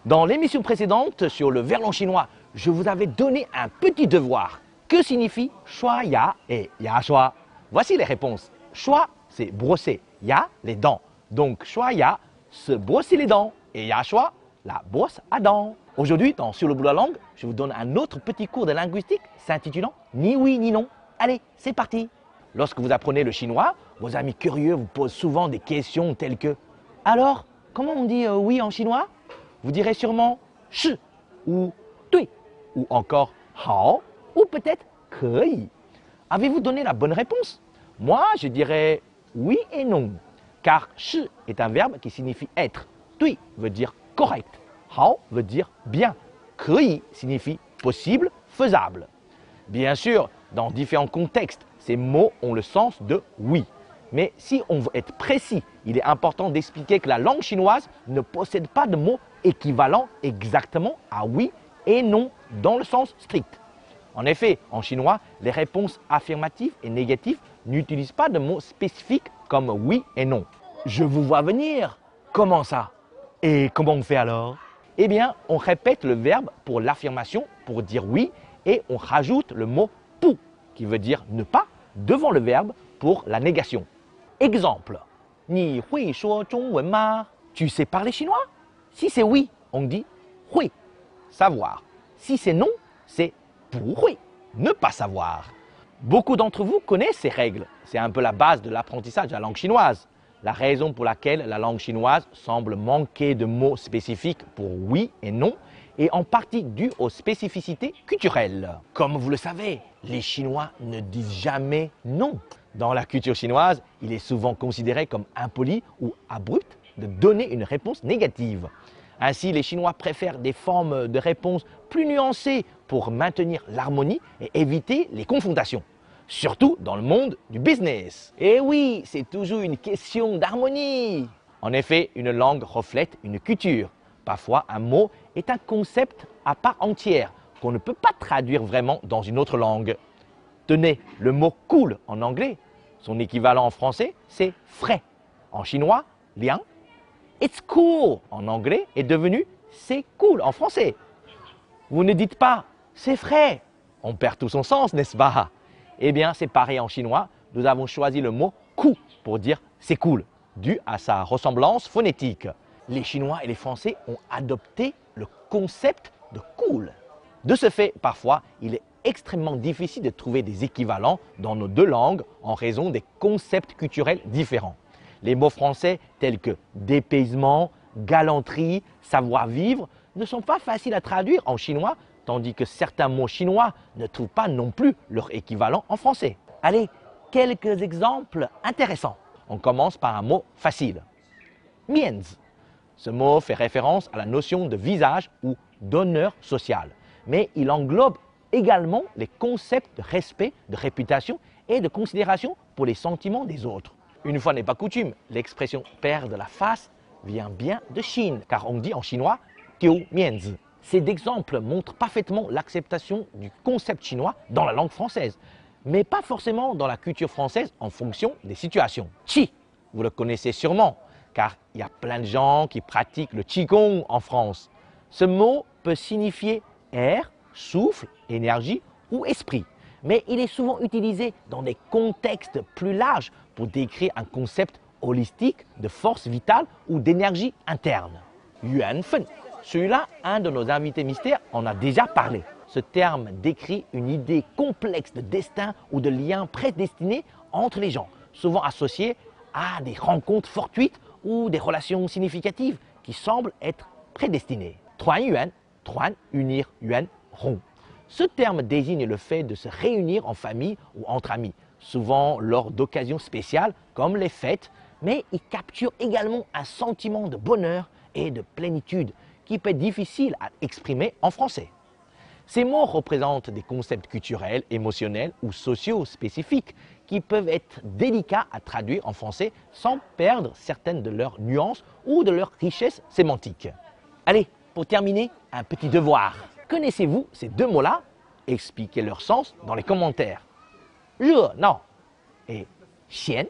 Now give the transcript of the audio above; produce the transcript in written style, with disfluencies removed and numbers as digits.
Dans l'émission précédente sur le verlan chinois, je vous avais donné un petit devoir. Que signifie shui ya et ya shua? Voici les réponses. Shui, c'est brosser, ya, les dents. Donc shui ya, se brosser les dents, et ya shua, la brosse à dents. Aujourd'hui, dans Sur le bout de la langue, je vous donne un autre petit cours de linguistique s'intitulant Ni oui ni non. Allez, c'est parti. Lorsque vous apprenez le chinois, vos amis curieux vous posent souvent des questions telles que « Alors, comment on dit oui en chinois ?» Vous direz sûrement « shi » ou « tui » ou encore « hao » ou peut-être « kei ». Avez-vous donné la bonne réponse? Moi, je dirais oui et non, car « shi » est un verbe qui signifie être, « tui » veut dire correct, « hao » veut dire bien, « kei » signifie possible, faisable. Bien sûr, dans différents contextes, ces mots ont le sens de oui. Mais si on veut être précis, il est important d'expliquer que la langue chinoise ne possède pas de mots équivalents exactement à oui et non dans le sens strict. En effet, en chinois, les réponses affirmatives et négatives n'utilisent pas de mots spécifiques comme oui et non. Je vous vois venir. Comment ça? Et comment on fait alors? Eh bien, on répète le verbe pour l'affirmation pour dire oui et on rajoute le mot pou qui veut dire ne pas devant le verbe pour la négation. Exemple, Ni hui shuo zhongwen ma? Tu sais parler chinois? Si c'est oui, on dit hui, savoir. Si c'est non, c'est bu hui, ne pas savoir. Beaucoup d'entre vous connaissent ces règles. C'est un peu la base de l'apprentissage de la langue chinoise. La raison pour laquelle la langue chinoise semble manquer de mots spécifiques pour oui et non est en partie due aux spécificités culturelles. Comme vous le savez, les Chinois ne disent jamais non. Dans la culture chinoise, il est souvent considéré comme impoli ou abrupt de donner une réponse négative. Ainsi, les Chinois préfèrent des formes de réponse plus nuancées pour maintenir l'harmonie et éviter les confrontations. Surtout dans le monde du business. Et oui, c'est toujours une question d'harmonie. En effet, une langue reflète une culture. Parfois, un mot est un concept à part entière qu'on ne peut pas traduire vraiment dans une autre langue. Tenez, le mot « cool » en anglais, son équivalent en français, c'est « frais ». En chinois, « liang ». « It's cool » en anglais est devenu « c'est cool » en français. Vous ne dites pas « c'est frais ». On perd tout son sens, n'est-ce pas? Eh bien, c'est pareil en chinois. Nous avons choisi le mot « cool » pour dire « c'est cool », dû à sa ressemblance phonétique. Les Chinois et les Français ont adopté le concept de « cool ». De ce fait, parfois, il est extrêmement difficile de trouver des équivalents dans nos deux langues en raison des concepts culturels différents. Les mots français tels que dépaysement, galanterie, savoir-vivre ne sont pas faciles à traduire en chinois, tandis que certains mots chinois ne trouvent pas non plus leur équivalent en français. Allez, quelques exemples intéressants. On commence par un mot facile. Mienzi. Ce mot fait référence à la notion de visage ou d'honneur social, mais il englobe également les concepts de respect, de réputation et de considération pour les sentiments des autres. Une fois n'est pas coutume, l'expression « perdre la face » vient bien de Chine, car on dit en chinois « tiu mienzi ». Ces exemples montrent parfaitement l'acceptation du concept chinois dans la langue française, mais pas forcément dans la culture française en fonction des situations. Qi, vous le connaissez sûrement, car il y a plein de gens qui pratiquent le Qigong en France. Ce mot peut signifier air, souffle, énergie ou esprit, mais il est souvent utilisé dans des contextes plus larges pour décrire un concept holistique de force vitale ou d'énergie interne. Yuanfen. Celui-là, un de nos invités mystères en a déjà parlé. Ce terme décrit une idée complexe de destin ou de lien prédestiné entre les gens, souvent associé à des rencontres fortuites ou des relations significatives qui semblent être prédestinées. Tuan yuan, tuan, unir, yuan, rond. Ce terme désigne le fait de se réunir en famille ou entre amis, souvent lors d'occasions spéciales comme les fêtes, mais il capture également un sentiment de bonheur et de plénitude qui peut être difficile à exprimer en français. Ces mots représentent des concepts culturels, émotionnels ou sociaux spécifiques qui peuvent être délicats à traduire en français sans perdre certaines de leurs nuances ou de leur richesse sémantique. Allez, pour terminer, un petit devoir. Connaissez-vous ces deux mots-là? Expliquez leur sens dans les commentaires. 热闹 et xian